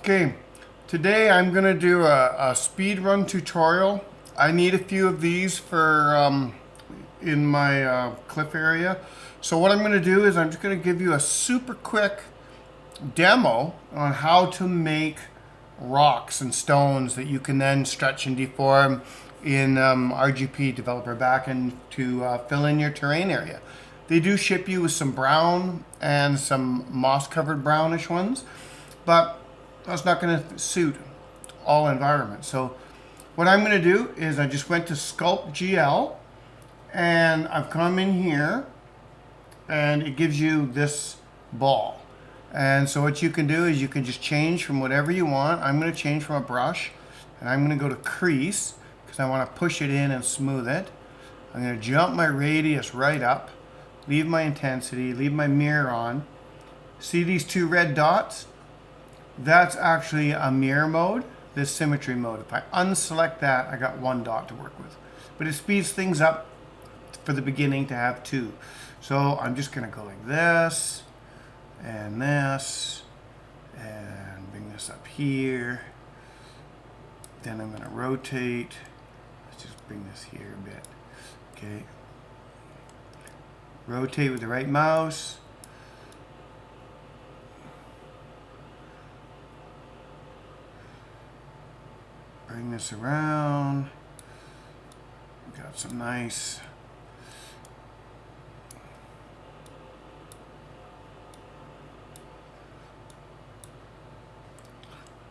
Okay, today I'm going to do a speed run tutorial. I need a few of these for in my cliff area. So what I'm going to do is I'm just going to give you a super quick demo on how to make rocks and stones that you can then stretch and deform in RGP Developer Bakin to fill in your terrain area. They do ship you with some brown and some moss-covered brownish ones, but that's not going to suit all environments. So what I'm going to do is I just went to Sculpt GL and I've come in here and it gives you this ball. And so what you can do is you can just change from whatever you want. I'm going to change from a brush and I'm going to go to crease because I want to push it in and smooth it. I'm going to jump my radius right up, leave my intensity, leave my mirror on. See these two red dots? That's actually a mirror mode, this symmetry mode. If I unselect that, I got one dot to work with. But it speeds things up for the beginning to have two. So I'm just going to go like this, and bring this up here. Then I'm going to rotate. Let's just bring this here a bit. Okay. Rotate with the right mouse. Bring this around. Got some nice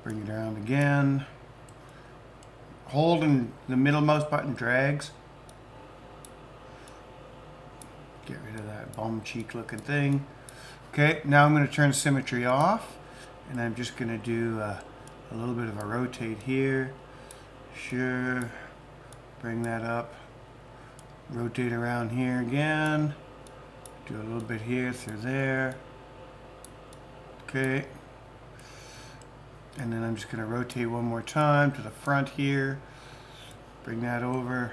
bring it around again. Holding the middle mouse button drags. Get rid of that bum cheek looking thing. Okay, now I'm going to turn symmetry off and I'm just going to do a little bit of a rotate here. Sure, bring that up, rotate around here again, do a little bit here through there. Okay, and then I'm just going to rotate one more time to the front here, bring that over.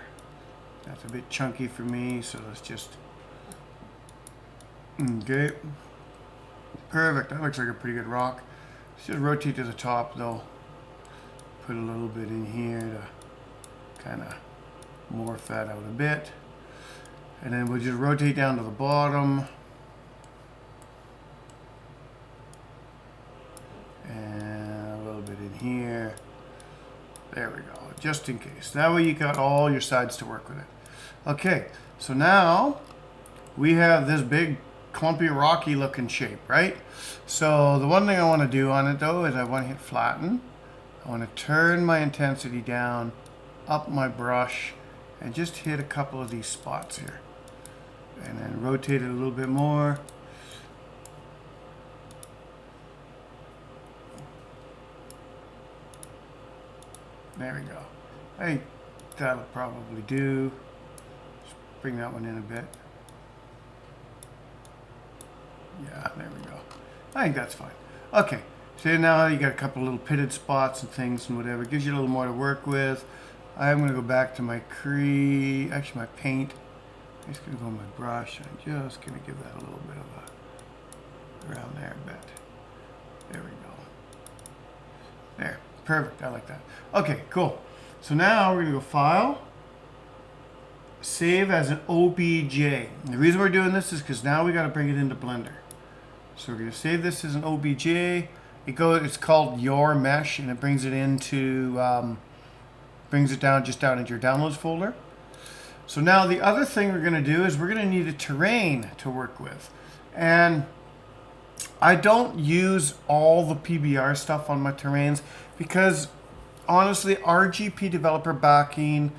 That's a bit chunky for me, so let's just, okay, perfect. That looks like a pretty good rock. Let's just rotate to the top though. Put a little bit in here to kind of morph that out a bit. And then we'll just rotate down to the bottom. And a little bit in here. There we go, just in case. That way you got all your sides to work with it. Okay, so now we have this big clumpy rocky looking shape, right? So the one thing I want to do on it though is I want to hit flatten. I want to turn my intensity down, up my brush, and just hit a couple of these spots here. And then rotate it a little bit more. There we go. I think that'll probably do. Just bring that one in a bit. Yeah, there we go. I think that's fine. Okay. So now you got a couple little pitted spots and things and whatever. It gives you a little more to work with. I'm going to go back to my my paint. I'm just going to go on my brush. I'm just going to give that a little bit of around there a bit. There we go. There. Perfect. I like that. Okay, cool. So now we're going to go File, Save as an OBJ. And the reason we're doing this is because now we got to bring it into Blender. So we're going to save this as an OBJ. It's called Your Mesh, and it brings it into, brings it down just down into your downloads folder. So now the other thing we're going to do is we're going to need a terrain to work with, and I don't use all the PBR stuff on my terrains because honestly, RGP Developer Bakin,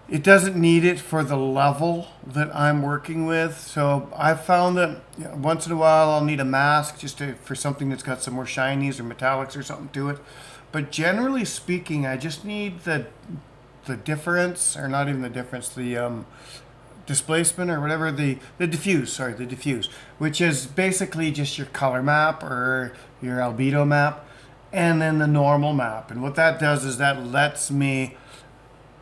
it doesn't need it for the level that I'm working with. So I found that once in a while I'll need a mask just for something that's got some more shinies or metallics or something to it. But generally speaking, I just need the difference, or not even the difference, the displacement or whatever, the diffuse, which is basically just your color map or your albedo map, and then the normal map. And what that does is that lets me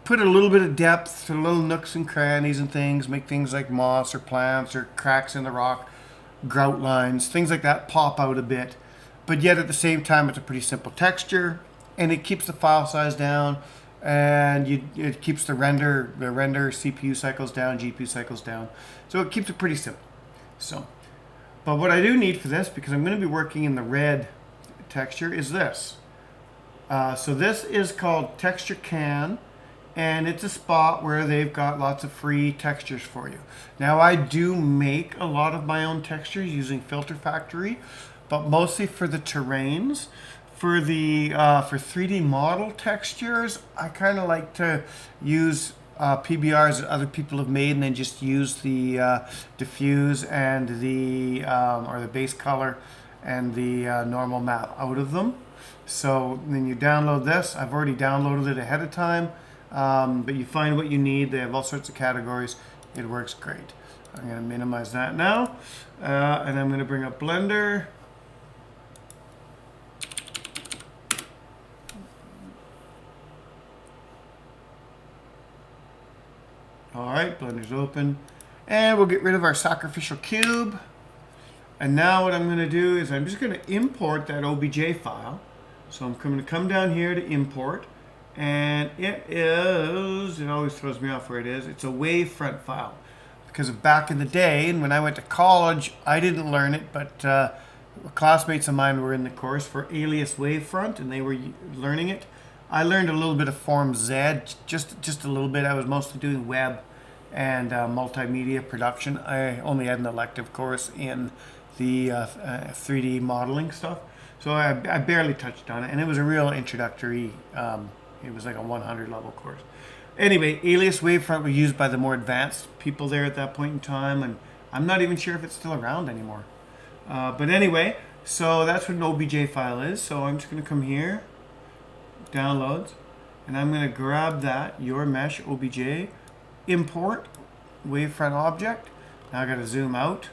put a little bit of depth to little nooks and crannies and things, make things like moss or plants or cracks in the rock, grout lines, things like that pop out a bit. but yet at the same time, it's a pretty simple texture, and it keeps the file size down, and it keeps the render CPU cycles down, GPU cycles down. So it keeps it pretty simple. So, but what I do need for this, because I'm going to be working in the red texture, is this. So this is called Texture Can, and it's a spot where they've got lots of free textures for you. Now I do make a lot of my own textures using Filter Factory, but mostly for the terrains. For the for 3D model textures, I kind of like to use PBRs that other people have made, and then just use the diffuse and the or the base color and the normal map out of them. So then you download this. I've already downloaded it ahead of time, but you find what you need. They have all sorts of categories. It works great. I'm going to minimize that now, and I'm going to bring up Blender. Alright, Blender's open. And we'll get rid of our sacrificial cube. And now what I'm going to do is I'm just going to import that OBJ file. So I'm going to come down here to import. And it always throws me off where it is. It's a wavefront file. Because back in the day, and when I went to college, I didn't learn it, but classmates of mine were in the course for alias wavefront, and they were learning it. I learned a little bit of Form Z, just a little bit. I was mostly doing web and multimedia production. I only had an elective course in the 3D modeling stuff, so I barely touched on it, and it was a real introductory, it was like a 100 level course. Anyway, alias wavefront was used by the more advanced people there at that point in time, and I'm not even sure if it's still around anymore. But anyway, so that's what an OBJ file is. So I'm just going to come here, downloads, and I'm going to grab that, your mesh OBJ, import, wavefront object. Now I got to zoom out.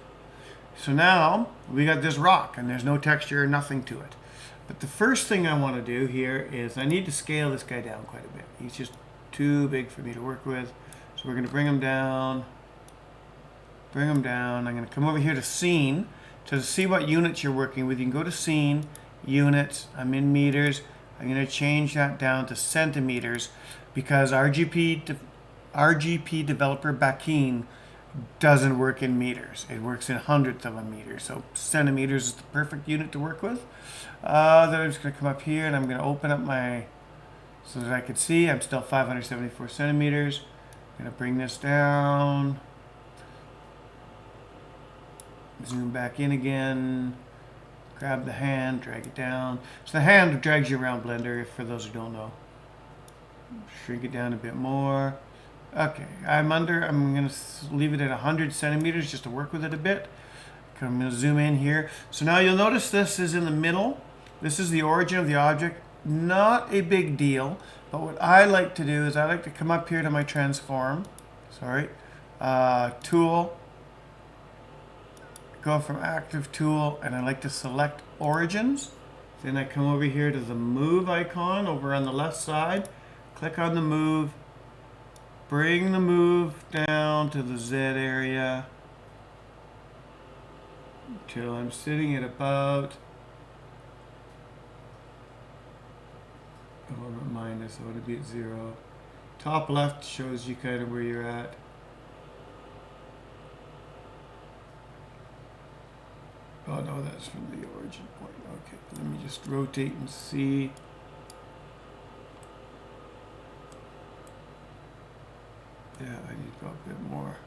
So now we got this rock, and there's no texture or nothing to it. But the first thing I want to do here is I need to scale this guy down quite a bit. He's just too big for me to work with. So we're going to bring him down. Bring him down. I'm going to come over here to scene. To see what units you're working with, you can go to scene, units. I'm in meters. I'm going to change that down to centimeters because RGP Developer Bakin doesn't work in meters. It works in hundredths of a meter. So centimeters is the perfect unit to work with. Then I'm just going to come up here and I'm going to open up my, so that I can see I'm still 574 centimeters. I'm going to bring this down. Zoom back in again. Grab the hand, drag it down. So the hand drags you around Blender, for those who don't know. Shrink it down a bit more. Okay, I'm going to leave it at 100 centimeters just to work with it a bit. I'm going to zoom in here. So now you'll notice this is in the middle. This is the origin of the object. Not a big deal, but what I like to do is I like to come up here to my transform. Sorry. Tool. Go from active tool, and I like to select origins. Then I come over here to the move icon over on the left side. Click on the move. Bring the move down to the Z area until I'm sitting at about, I want to minus, I want to be at 0. Top left shows you kind of where you're at. Oh no, that's from the origin point. Okay, let me just rotate and see. Yeah, I need to go a bit more.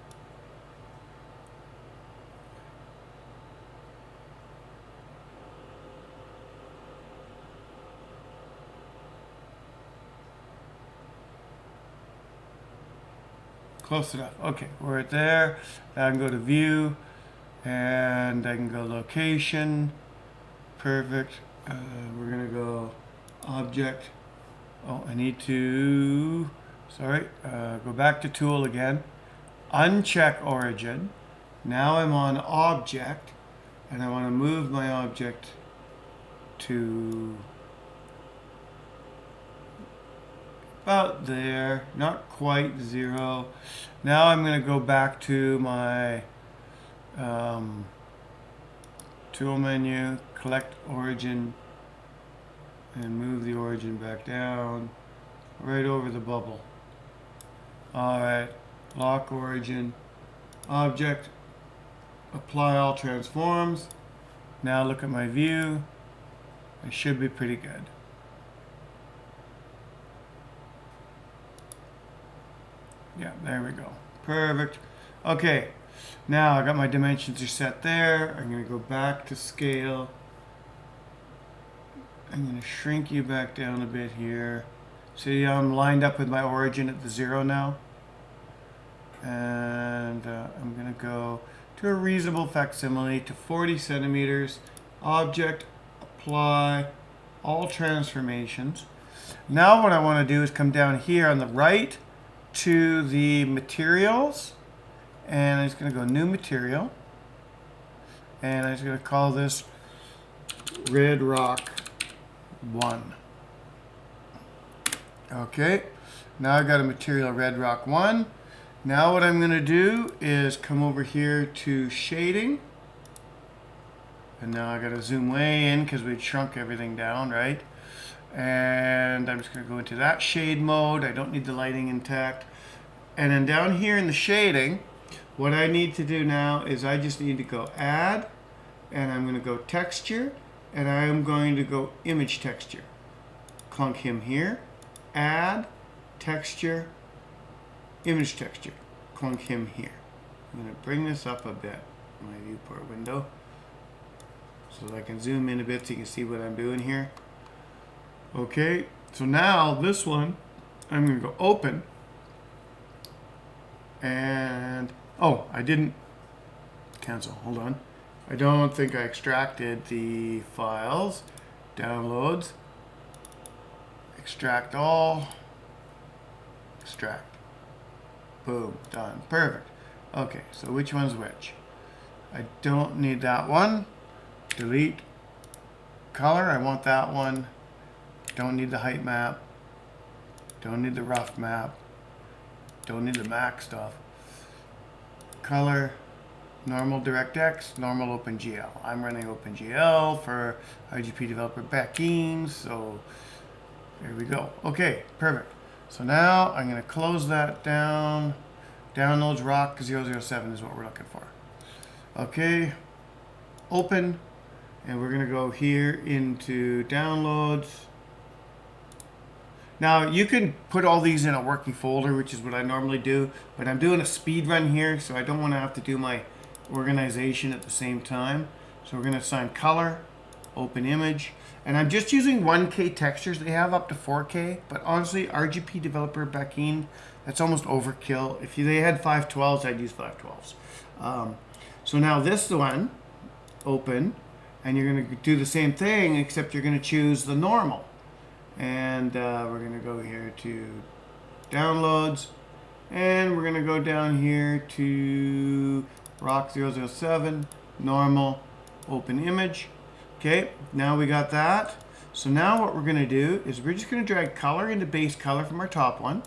Close enough. Okay, we're at there. Now I can go to view. And I can go location. Perfect. We're going to go object. Oh, I need to, sorry, go back to tool again. Uncheck origin. Now I'm on object. And I want to move my object to about there. Not quite 0. Now I'm going to go back to my tool menu, collect origin, and move the origin back down, right over the bubble. Alright, lock origin, object, apply all transforms. Now look at my view. It should be pretty good. Yeah, there we go. Perfect. Okay, now I got my dimensions are set there. I'm going to go back to scale. I'm going to shrink you back down a bit here. See, I'm lined up with my origin at the 0 now. And I'm going to go to a reasonable facsimile to 40 centimeters. Object, apply, all transformations. Now what I want to do is come down here on the right to the materials. And I'm just going to go new material. And I'm just going to call this Red Rock 1. Okay, now I've got a material Red Rock 1. Now what I'm going to do is come over here to shading. And now I got to zoom way in because we'd shrunk everything down, right? And I'm just going to go into that shade mode. I don't need the lighting intact. And then down here in the shading, what I need to do now is I just need to go add, and I'm going to go texture, and I'm going to go image texture. Clunk him here, add, texture, image texture. Clunk him here. I'm going to bring this up a bit, my viewport window, so that I can zoom in a bit so you can see what I'm doing here. Okay, so now this one, I'm going to go open, and oh, I didn't cancel. Hold on. I don't think I extracted the files. Downloads. Extract all. Extract. Boom. Done. Perfect. Okay, so which one's which? I don't need that one. Delete. Color. I want that one. Don't need the height map. Don't need the rough map. Don't need the Mac stuff. Color, normal DirectX, normal OpenGL. I'm running OpenGL for RGP Developer Bakin, so there we go. Okay, perfect. So now I'm going to close that down. Downloads rock 007 is what we're looking for. Okay, open, and we're going to go here into downloads. Now, you can put all these in a working folder, which is what I normally do, but I'm doing a speed run here, so I don't want to have to do my organization at the same time. So we're going to assign color, open image, and I'm just using 1K textures. They have up to 4K, but honestly, RGP Developer Bakin, that's almost overkill. If they had 512s, I'd use 512s. So now this one, open, and you're going to do the same thing, except you're going to choose the normal. And we're going to go here to downloads, and we're going to go down here to rock 007, normal, open image. Okay, now we got that. So now what we're going to do is we're just going to drag color into base color from our top one.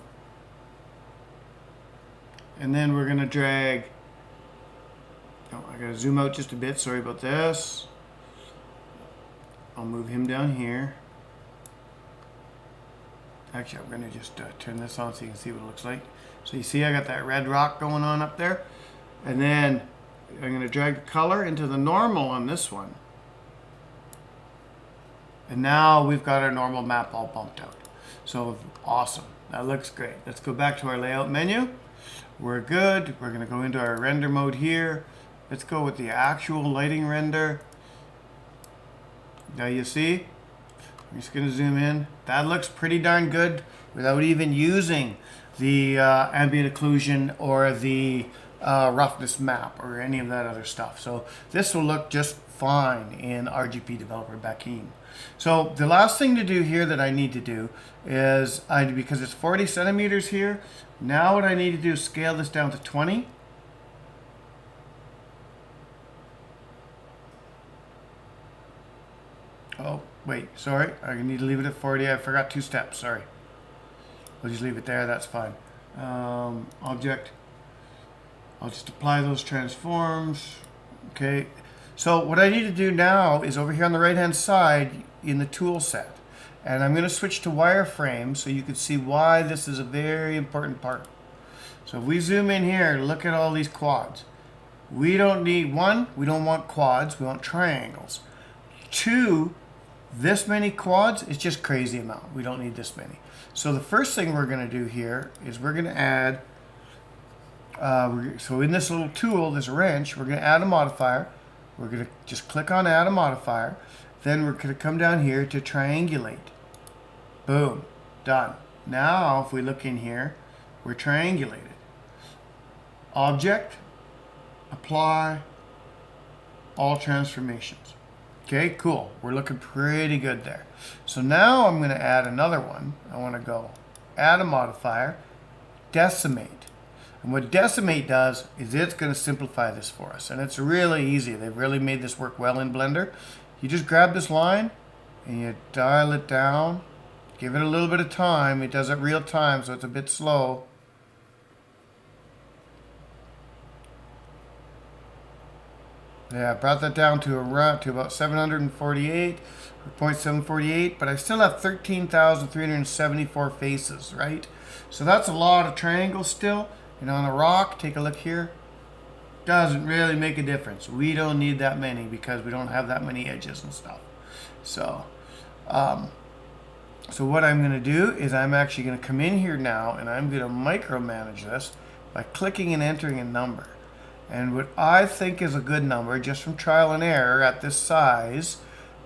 And then we're going to drag, oh, I got to zoom out just a bit, sorry about this. I'll move him down here. Actually, I'm going to just turn this on so you can see what it looks like. So you see I got that red rock going on up there. And then I'm going to drag the color into the normal on this one. And now we've got our normal map all bumped out. So awesome. That looks great. Let's go back to our layout menu. We're good. We're going to go into our render mode here. Let's go with the actual lighting render. Now you see, I'm just going to zoom in. That looks pretty darn good without even using the ambient occlusion or the roughness map or any of that other stuff. So this will look just fine in RGP Developer Bakin. So the last thing to do here that I need to do is, because it's 40 centimeters here, now what I need to do is scale this down to 20. Oh, wait, sorry. I need to leave it at 40. I forgot 2 steps, sorry. We'll just leave it there, that's fine. Object. I'll just apply those transforms. Okay. So what I need to do now is over here on the right hand side in the tool set. And I'm going to switch to wireframe so you can see why this is a very important part. So if we zoom in here, look at all these quads. We don't need, one, we don't want quads, we want triangles. Two, this many quads is just crazy amount. We don't need this many. So the first thing we're going to do here is we're going to add, so in this little tool, this wrench, we're going to add a modifier. We're going to just click on add a modifier. Then we're going to come down here to triangulate. Boom, done. Now if we look in here, we're triangulated. Object, apply, all transformations. Okay, cool. We're looking pretty good there. So now I'm going to add another one. I want to go add a modifier, decimate. And what decimate does is it's going to simplify this for us. And it's really easy. They've really made this work well in Blender. You just grab this line and you dial it down. Give it a little bit of time. It does it real time, so it's a bit slow. Yeah, I brought that down to about 748 or 0.748, but I still have 13,374 faces, right? So that's a lot of triangles still. And on a rock, take a look here. Doesn't really make a difference. We don't need that many because we don't have that many edges and stuff. So, so what I'm going to do is I'm actually going to come in here now and I'm going to micromanage this by clicking and entering a number. And what I think is a good number, just from trial and error at this size,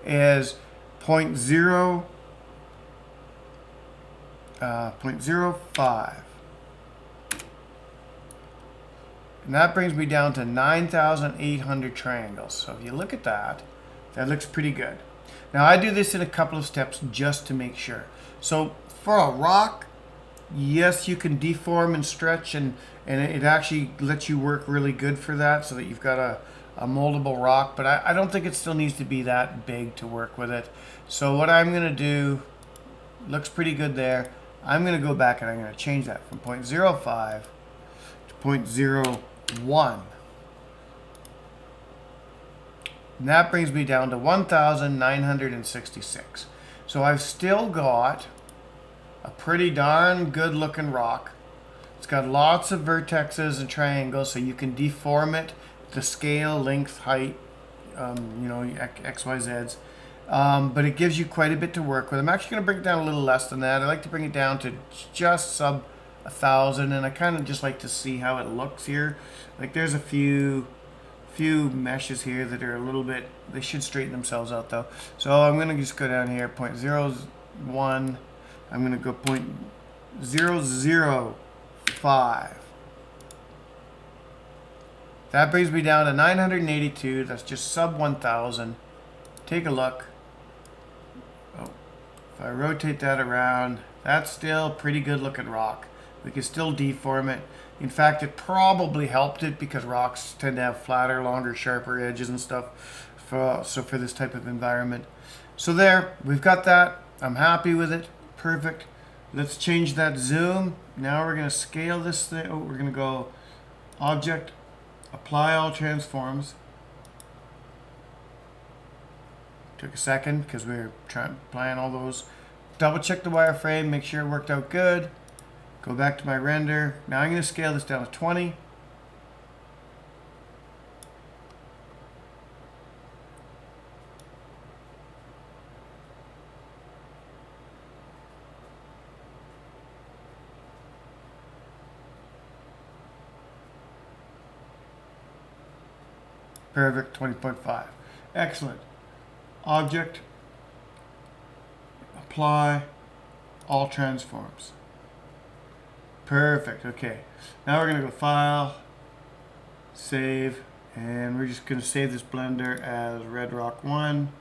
is 0.05. And that brings me down to 9,800 triangles. So if you look at that, that looks pretty good. Now I do this in a couple of steps just to make sure. So for a rock, yes, you can deform and stretch, and it actually lets you work really good for that so that you've got a moldable rock. But I don't think it still needs to be that big to work with it. So what I'm going to do, looks pretty good there. I'm going to go back and I'm going to change that from 0.05 to 0.01. And that brings me down to 1,966. So I've still got a pretty darn good looking rock. It's got lots of vertexes and triangles, so you can deform it to scale, length, height, you know, X, Y, Zs. But it gives you quite a bit to work with. I'm actually going to bring it down a little less than that. I like to bring it down to just sub 1,000, and I kind of just like to see how it looks here. Like there's a few meshes here that are a little bit, they should straighten themselves out though. So I'm going to just go down here, 0.01. I'm going to go 0.005. That brings me down to 982. That's just sub 1,000. Take a look. Oh, if I rotate that around, that's still pretty good looking rock. We can still deform it. In fact, it probably helped it because rocks tend to have flatter, longer, sharper edges and stuff. So for this type of environment. So there, we've got that. I'm happy with it. Perfect. Let's change that zoom. Now we're going to scale this thing. Oh, we're going to go Object, Apply All Transforms. Took a second because we were applying all those. Double check the wireframe, make sure it worked out good. Go back to my render. Now I'm going to scale this down to 20. Perfect, 20.5. Excellent. Object, Apply, All Transforms. Perfect, okay. Now we're going to go File, Save, and we're just going to save this blender as Red Rock 1.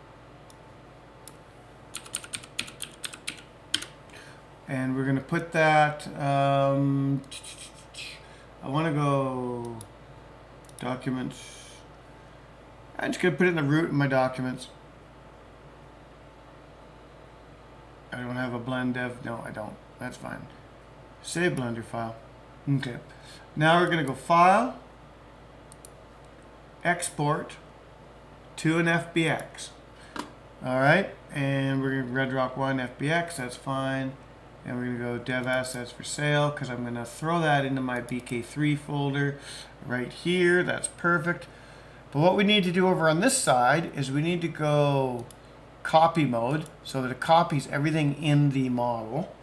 And we're going to put that, I want to go Documents. I'm just going to put it in the root of my documents. I don't have a blend dev. No, I don't. That's fine. Save Blender file. Okay. Now we're going to go File, Export, to an FBX. All right, and we're going to red rock 1 FBX, that's fine. And we're going to go dev assets for sale because I'm going to throw that into my BK3 folder right here. That's perfect. But what we need to do over on this side is we need to go copy mode so that it copies everything in the model.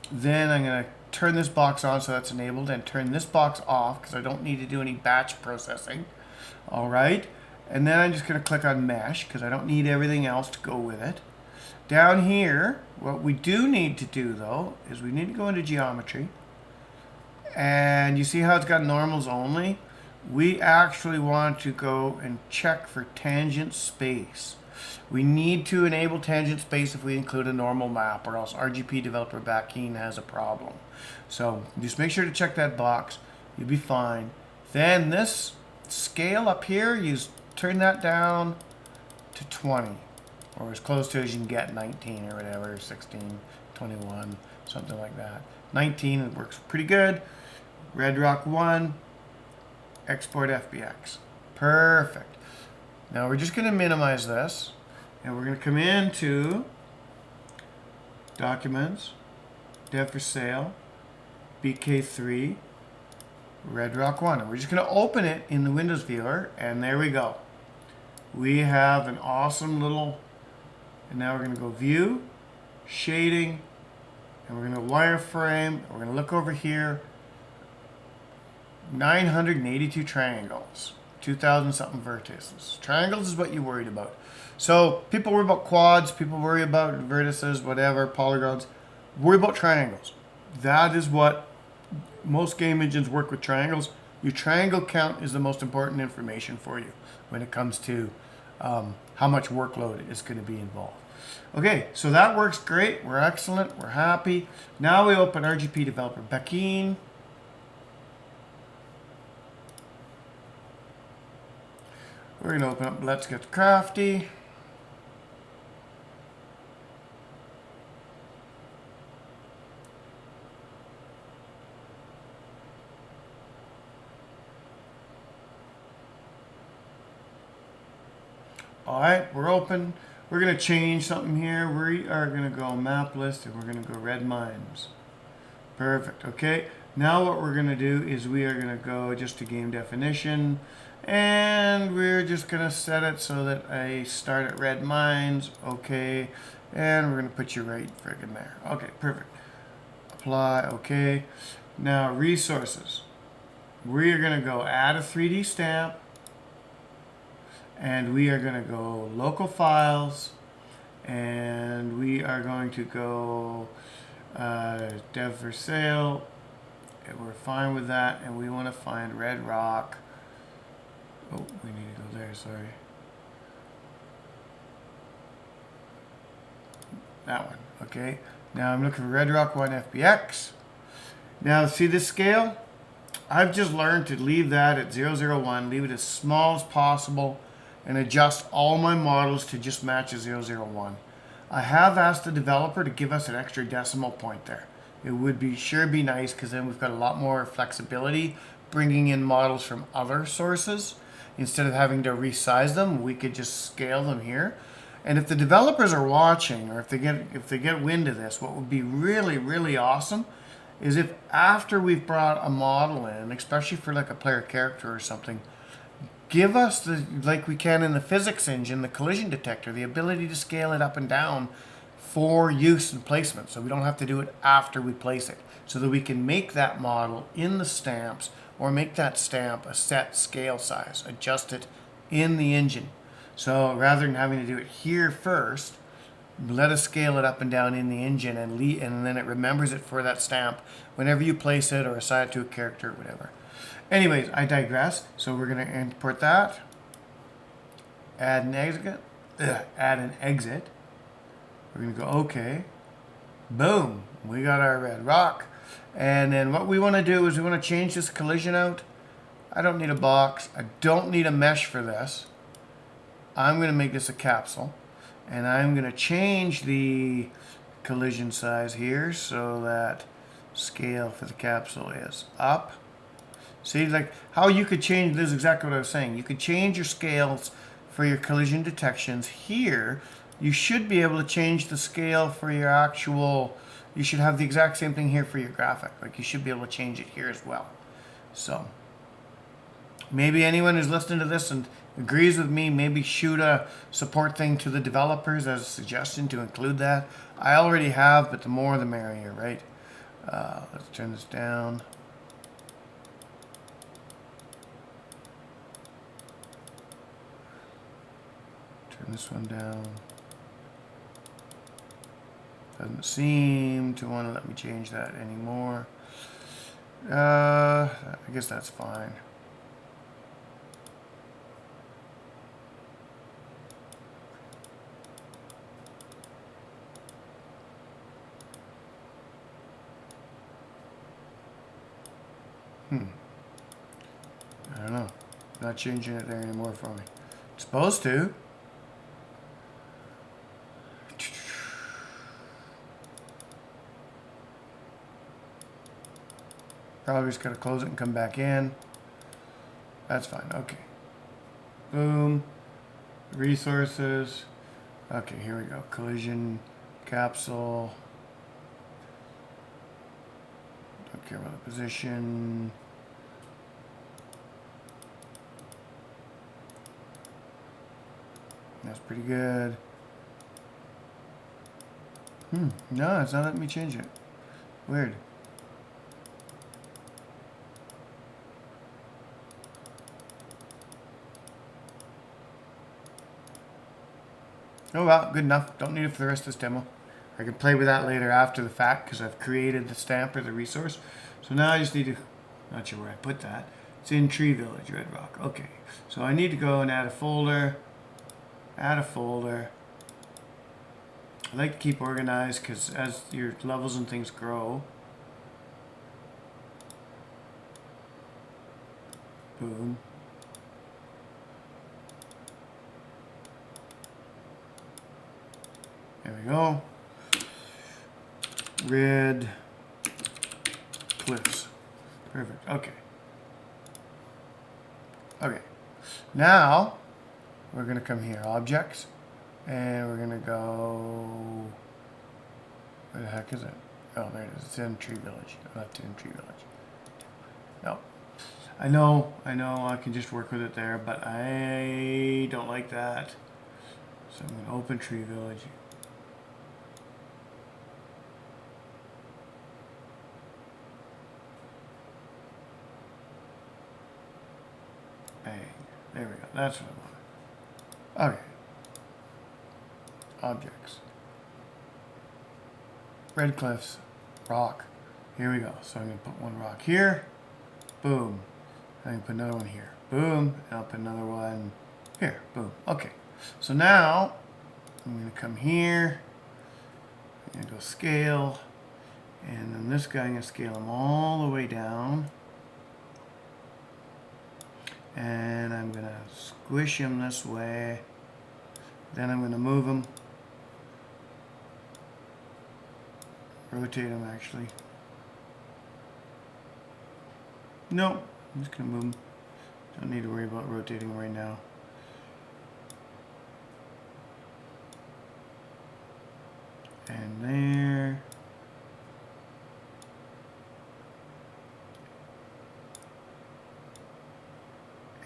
Then I'm going to turn this box on so that's enabled and turn this box off because I don't need to do any batch processing. All right. And then I'm just going to click on mesh because I don't need everything else to go with it. Down here, what we do need to do though is we need to go into geometry. And you see how it's got normals only? We actually want to go and check for tangent space. We need to enable tangent space if we include a normal map, or else RGP Developer Bakin has a problem. So just make sure to check that box. You'll be fine. Then this scale up here, you turn that down to 20. Or as close to as you can get, 19 or whatever, 16, 21, something like that. 19, it works pretty good. Red rock 1, export FBX. Perfect. Now we're just going to minimize this. And we're going to come into Documents, Dev for Sale, BK3, Red Rock 1. And we're just going to open it in the Windows viewer. And there we go. We have an awesome little... And now we're going to go View, Shading, and we're going to wireframe. We're going to look over here. 982 triangles, 2,000 something vertices. Triangles is what you worried about. So people worry about quads, people worry about vertices, whatever, polygons. Worry about triangles. That is what most game engines work with, triangles. Your triangle count is the most important information for you when it comes to how much workload is going to be involved. Okay, so that works great. We're excellent. We're happy. Now we open RGP Developer Bakin. We're going to open up Let's Get Crafty. All right, we're open. We're going to change something here. We are going to go map list and we're going to go red mines. Perfect. Okay. Now what we're going to do is we are going to go just to game definition and we're just going to set it so that I start at red mines. Okay. And we're going to put you right friggin' there. Okay. Perfect. Apply. Okay. Now resources. We are going to go add a 3D stamp. And we are going to go local files, and we are going to go dev for sale, and we're fine with that, and we want to find red rock. Oh, we need to go there, sorry. That one, okay. Now I'm looking for red rock 1 FBX. Now see this scale? I've just learned to leave that at 001, leave it as small as possible, and adjust all my models to just match a 001. I have asked the developer to give us an extra decimal point there. It would be sure be nice because then we've got a lot more flexibility bringing in models from other sources. Instead of having to resize them, we could just scale them here. And if the developers are watching, or if they get wind of this, what would be really, really awesome is if after we've brought a model in, especially for like a player character or something, give us, like we can in the physics engine, the collision detector, the ability to scale it up and down for use and placement. So we don't have to do it after we place it. So that we can make that model in the stamps or make that stamp a set scale size, adjust it in the engine. So rather than having to do it here first, let us scale it up and down in the engine and then it remembers it for that stamp whenever you place it or assign it to a character or whatever. Anyways, I digress. So we're going to import that. Add an exit. Add an exit. We're going to go OK. Boom. We got our red rock. And then what we want to do is we want to change this collision out. I don't need a box. I don't need a mesh for this. I'm going to make this a capsule. And I'm going to change the collision size here so that scale for the capsule is up. See, like how you could change, this is exactly what I was saying. You could change your scales for your collision detections. Here, you should be able to change the scale for your actual, you should have the exact same thing here for your graphic. Like you should be able to change it here as well. So maybe anyone who's listening to this and agrees with me, maybe shoot a support thing to the developers as a suggestion to include that. I already have, but the more the merrier, right? Let's turn this down. Turn this one down. Doesn't seem to want to let me change that anymore. I guess that's fine. I don't know. Not changing it there anymore for me. It's supposed to. Probably just gotta close it and come back in. That's fine. Okay. Boom. Resources. Okay, here we go. Collision capsule. Don't care about the position. That's pretty good. No, it's not letting me change it. Weird. Oh well, good enough. Don't need it for the rest of this demo. I can play with that later after the fact because I've created the stamp or the resource. So now I just need to, not sure where I put that. It's in Tree Village, Red Rock. Okay, so I need to go and add a folder. Add a folder. I like to keep organized because as your levels and things grow. Boom. There we go. Red cliffs. Perfect. Okay. Okay. Now we're going to come here, objects, and we're going to go. Where the heck is it? Oh, there it is. It's in Tree Village. I left it in Tree Village. No. I know, I can just work with it there, but I don't like that. So I'm going to open Tree Village. Bang. There we go. That's what I want. Okay. Objects. Red cliffs. Rock. Here we go. So I'm going to put one rock here. Boom. I'm going to put another one here. Boom. And I'll put another one here. Boom. Okay. So now I'm going to come here. I'm going to go scale. And then this guy, I'm going to scale him all the way down. And I'm going to squish him this way. Then I'm going to move him. Rotate him actually. No, I'm just going to move him. Don't need to worry about rotating him right now. And there.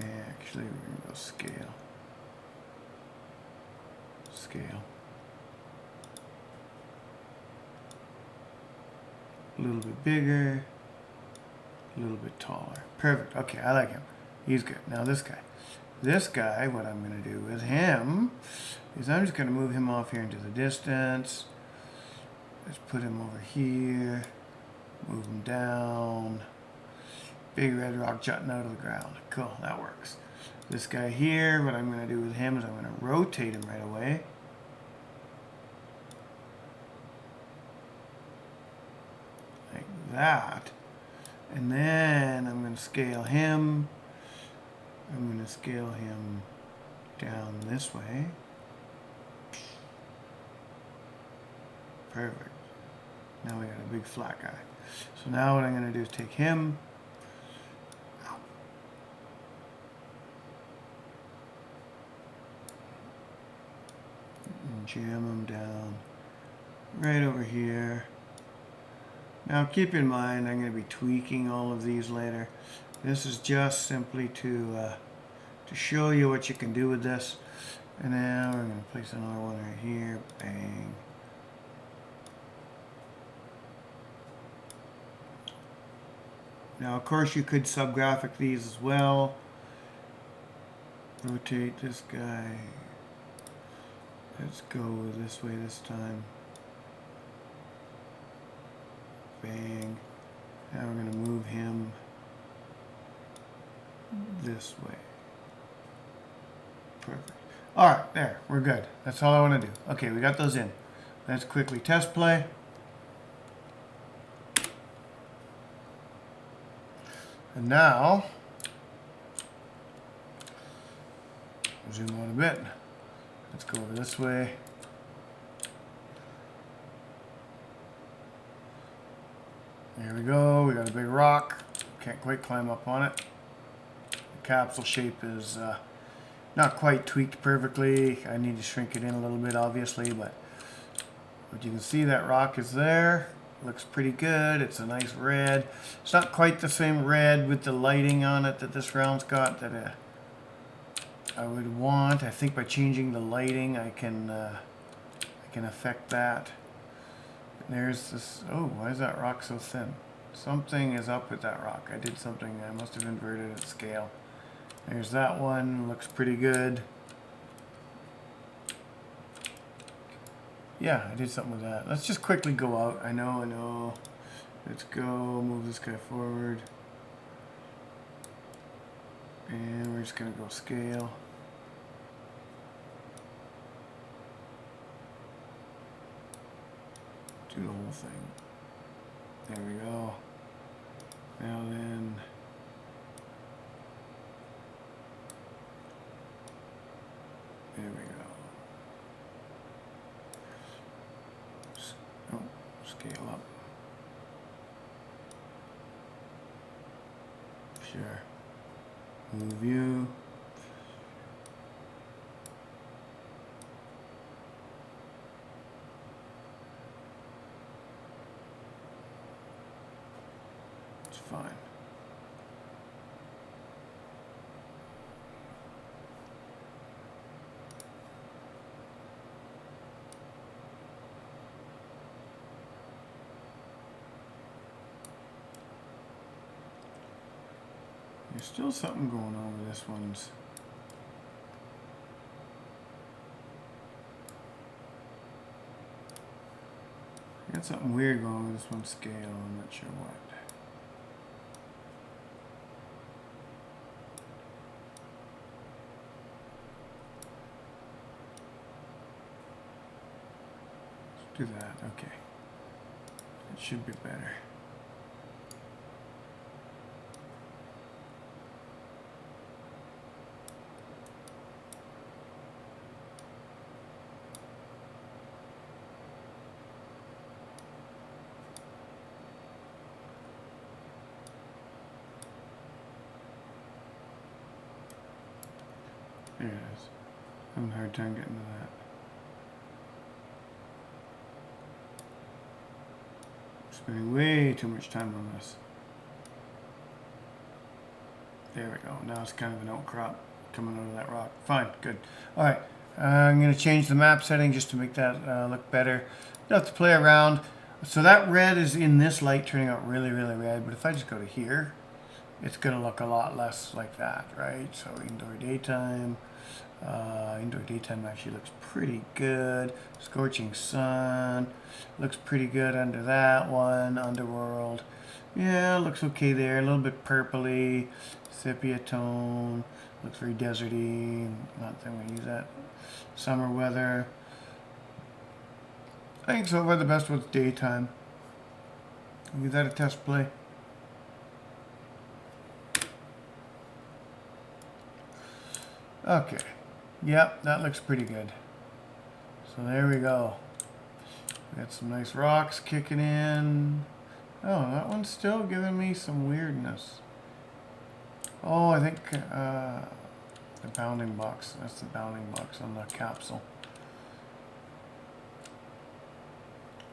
Actually, we're going to go scale. Scale. A little bit bigger. A little bit taller. Perfect. Okay, I like him. He's good. Now this guy. This guy, what I'm going to do with him is I'm just going to move him off here into the distance. Let's put him over here. Move him down. Big red rock jutting out of the ground. Cool, that works. This guy here, what I'm going to do with him is I'm going to rotate him right away. Like that. And then I'm going to scale him. I'm going to scale him down this way. Perfect. Now we got a big flat guy. So now what I'm going to do is take him. jam them down right over here. Now keep in mind, I'm going to be tweaking all of these later. This is just simply to show you what you can do with this. And now we're going to place another one right here. Bang. Now, of course, you could subgraphic these as well. Rotate this guy. Let's go this way this time. Bang. Now we're going to move him this way. Perfect. Alright, there. We're good. That's all I want to do. Okay, we got those in. Let's quickly test play. And now, zoom out a bit. Let's go over this way. There we go. We got a big rock. Can't quite climb up on it. The capsule shape is not quite tweaked perfectly. I need to shrink it in a little bit, obviously, but you can see that rock is there. Looks pretty good. It's a nice red. It's not quite the same red with the lighting on it that this round's got that I would want. I think by changing the lighting, I can affect that. There's this. Oh, why is that rock so thin? Something is up with that rock. I did something. I must have inverted its scale. There's that one. Looks pretty good. Yeah, I did something with that. Let's just quickly go out. I know. Let's go. Move this guy forward. And we're just going to go scale. Do the whole thing. There we go. Now then. There we go. Oh, scale up. Sure. Move you. It's fine. There's still something going on with this one's. Got something weird going on with this one's scale. I'm not sure what. Let's do that. Okay. It should be better. There it is. Having a hard time getting to that. Spending way too much time on this. There we go. Now it's kind of an outcrop coming out of that rock. Fine, good. All right, I'm going to change the map setting just to make that look better. You have to play around. So that red is in this light turning out really, really red. But if I just go to here, it's going to look a lot less like that, right? So indoor daytime. Indoor daytime actually looks pretty good. Scorching sun looks pretty good under that one. Underworld, yeah, looks okay there. A little bit purpley, sepia tone. Looks very deserty. Not that I'm gonna use that. Summer weather. I think so far the best was daytime. I'll give that a test play. Okay. Yep, that looks pretty good. So there we go. We got some nice rocks kicking in. Oh, that one's still giving me some weirdness. Oh, I think the bounding box. That's the bounding box on the capsule.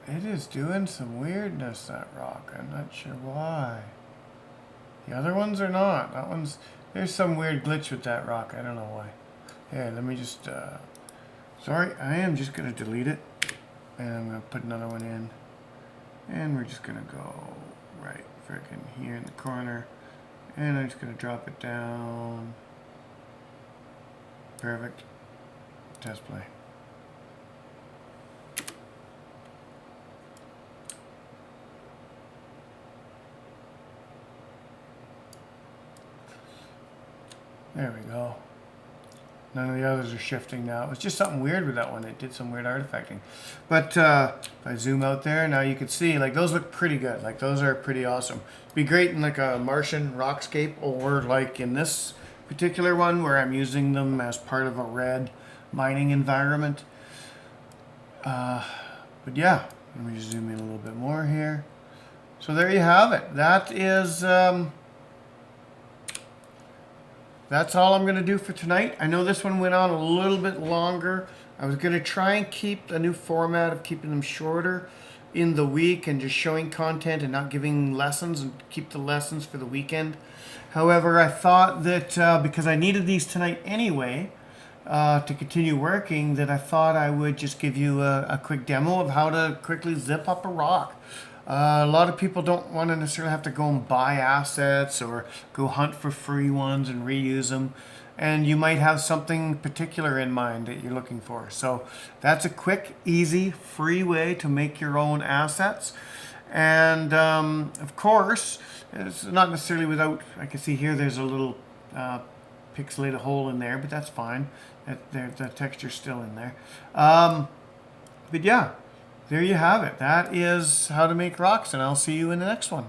It is doing some weirdness, that rock. I'm not sure why. The other ones are not. That one's, there's some weird glitch with that rock. I don't know why. Here, let me just, sorry, I am just going to delete it. And I'm going to put another one in. And we're just going to go right frickin' here in the corner. And I'm just going to drop it down. Perfect. Test play. There we go. None of the others are shifting now. It was just something weird with that one. It did some weird artifacting. But if I zoom out there, now you can see, like, those look pretty good. Like, those are pretty awesome. Be great in, like, a Martian rockscape, or, like, in this particular one where I'm using them as part of a red mining environment. But, yeah. Let me just zoom in a little bit more here. So, there you have it. That is... that's all I'm going to do for tonight. I know this one went on a little bit longer. I was going to try and keep a new format of keeping them shorter in the week and just showing content and not giving lessons, and keep the lessons for the weekend. However, I thought that because I needed these tonight anyway to continue working, that I thought I would just give you a quick demo of how to quickly zip up a rock. A lot of people don't want to necessarily have to go and buy assets or go hunt for free ones and reuse them. And you might have something particular in mind that you're looking for. So that's a quick, easy, free way to make your own assets. And of course, it's not necessarily without, I can see here there's a little pixelated hole in there, but that's fine. The texture's still in there. But yeah. There you have it. That is how to make rocks, and I'll see you in the next one.